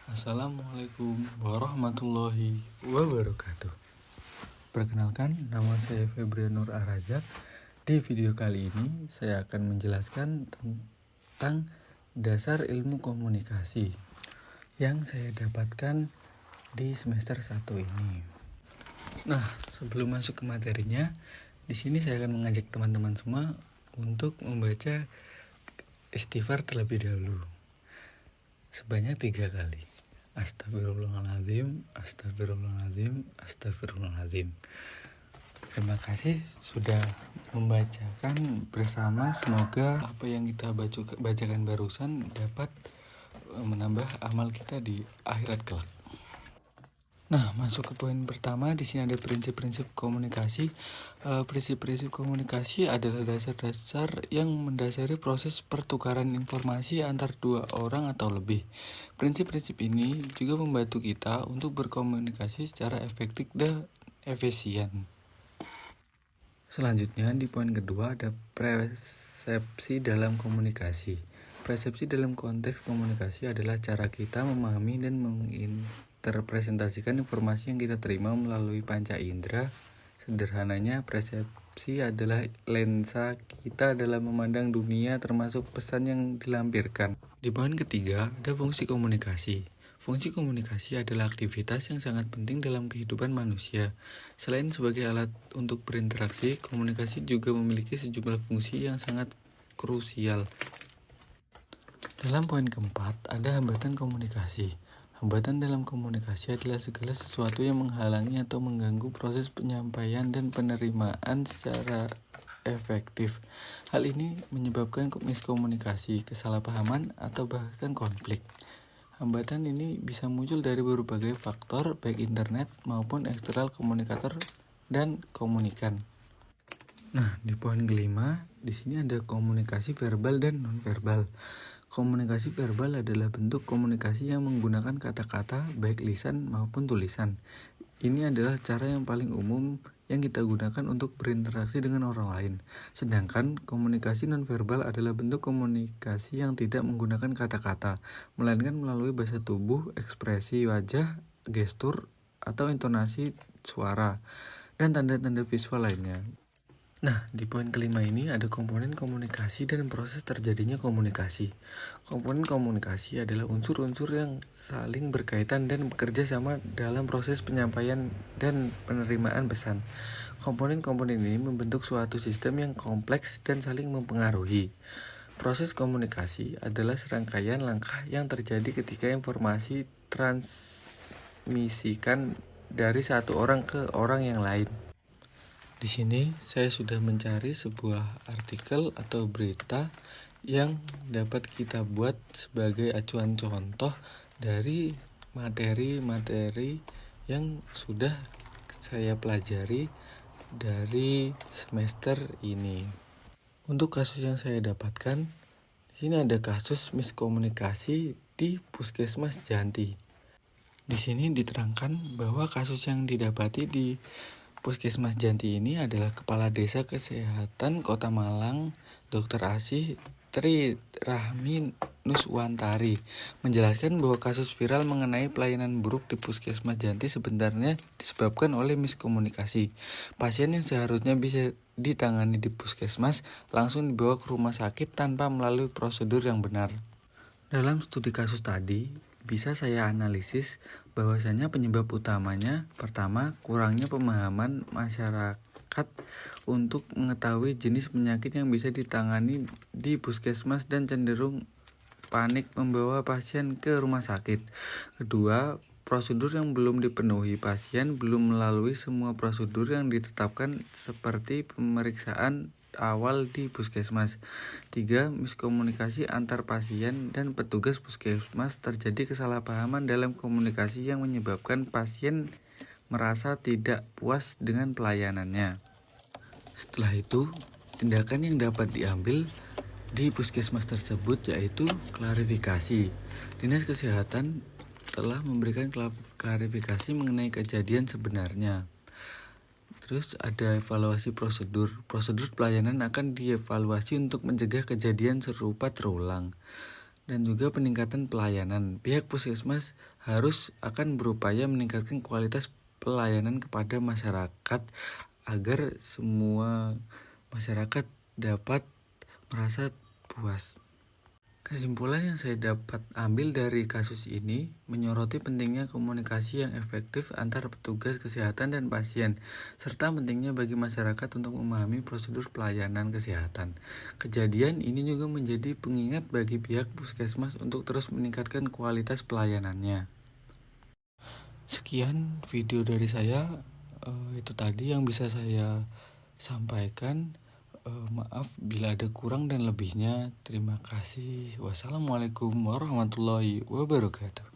Assalamualaikum warahmatullahi wabarakatuh. Perkenalkan, nama saya Febrian Nur Arajak. Di video kali ini saya akan menjelaskan tentang dasar ilmu komunikasi yang saya dapatkan di semester 1 ini. Nah, sebelum masuk ke materinya, di sini saya akan mengajak teman-teman semua untuk membaca istighfar terlebih dahulu sebanyak 3 kali. Astagfirullahaladzim, astagfirullahaladzim, astagfirullahaladzim. Terima kasih sudah membacakan bersama. Semoga apa yang kita bacakan barusan dapat menambah amal kita di akhirat kelak. Nah, masuk ke poin pertama. Di sini ada prinsip-prinsip komunikasi. Prinsip-prinsip komunikasi adalah dasar-dasar yang mendasari proses pertukaran informasi antar dua orang atau lebih. Prinsip-prinsip ini juga membantu kita untuk berkomunikasi secara efektif dan efisien. Selanjutnya di poin kedua ada persepsi dalam komunikasi. Persepsi dalam konteks komunikasi adalah cara kita memahami dan menginterpretasikan informasi yang kita terima melalui panca indera. Sederhananya, persepsi adalah lensa kita dalam memandang dunia, termasuk pesan yang dilampirkan. Di poin ketiga ada fungsi komunikasi. Fungsi komunikasi adalah aktivitas yang sangat penting dalam kehidupan manusia. Selain sebagai alat untuk berinteraksi, komunikasi juga memiliki sejumlah fungsi yang sangat krusial. Dalam poin keempat, ada hambatan komunikasi. Hambatan dalam komunikasi adalah segala sesuatu yang menghalangi atau mengganggu proses penyampaian dan penerimaan secara efektif. Hal ini menyebabkan miskomunikasi, kesalahpahaman, atau bahkan konflik. Hambatan ini bisa muncul dari berbagai faktor, baik internet maupun eksternal komunikator dan komunikan. Nah, di poin kelima, di sini ada komunikasi verbal dan nonverbal. Komunikasi verbal adalah bentuk komunikasi yang menggunakan kata-kata, baik lisan maupun tulisan. Ini adalah cara yang paling umum yang kita gunakan untuk berinteraksi dengan orang lain. Sedangkan komunikasi nonverbal adalah bentuk komunikasi yang tidak menggunakan kata-kata, melainkan melalui bahasa tubuh, ekspresi wajah, gestur, atau intonasi suara, dan tanda-tanda visual lainnya. Nah, di poin kelima ini ada komponen komunikasi dan proses terjadinya komunikasi. Komponen komunikasi adalah unsur-unsur yang saling berkaitan dan bekerja sama dalam proses penyampaian dan penerimaan pesan. Komponen-komponen ini membentuk suatu sistem yang kompleks dan saling mempengaruhi. Proses komunikasi adalah serangkaian langkah yang terjadi ketika informasi transmisikan dari satu orang ke orang yang lain. Di sini saya sudah mencari sebuah artikel atau berita yang dapat kita buat sebagai acuan contoh dari materi-materi yang sudah saya pelajari dari semester ini. Untuk kasus yang saya dapatkan, di sini ada kasus miskomunikasi di Puskesmas Janti. Di sini diterangkan bahwa kasus yang didapati di Puskesmas Janti ini adalah Kepala Desa Kesehatan Kota Malang, Dr. Asih Tri Rahmi Nuswantari, menjelaskan bahwa kasus viral mengenai pelayanan buruk di Puskesmas Janti sebenarnya disebabkan oleh miskomunikasi. Pasien yang seharusnya bisa ditangani di Puskesmas langsung dibawa ke rumah sakit tanpa melalui prosedur yang benar. Dalam studi kasus tadi, bisa saya analisis bahwasanya penyebab utamanya, pertama, kurangnya pemahaman masyarakat untuk mengetahui jenis penyakit yang bisa ditangani di puskesmas dan cenderung panik membawa pasien ke rumah sakit. Kedua, prosedur yang belum dipenuhi, pasien belum melalui semua prosedur yang ditetapkan seperti pemeriksaan awal di puskesmas. 3. Miskomunikasi antar pasien dan petugas puskesmas. Terjadi kesalahpahaman dalam komunikasi yang menyebabkan pasien merasa tidak puas dengan pelayanannya. Setelah itu, tindakan yang dapat diambil di puskesmas tersebut yaitu klarifikasi. Dinas Kesehatan telah memberikan klarifikasi mengenai kejadian sebenarnya. Terus ada evaluasi prosedur. Prosedur pelayanan akan dievaluasi untuk mencegah kejadian serupa terulang. dan juga peningkatan pelayanan. Pihak puskesmas harus akan berupaya meningkatkan kualitas pelayanan kepada masyarakat agar semua masyarakat dapat merasa puas. Kesimpulan yang saya dapat ambil dari kasus ini menyoroti pentingnya komunikasi yang efektif antara petugas kesehatan dan pasien, serta pentingnya bagi masyarakat untuk memahami prosedur pelayanan kesehatan. Kejadian ini juga menjadi pengingat bagi pihak puskesmas untuk terus meningkatkan kualitas pelayanannya. Sekian video dari saya, itu tadi yang bisa saya sampaikan. Maaf bila ada kurang dan lebihnya. Terima kasih. Wassalamualaikum warahmatullahi wabarakatuh.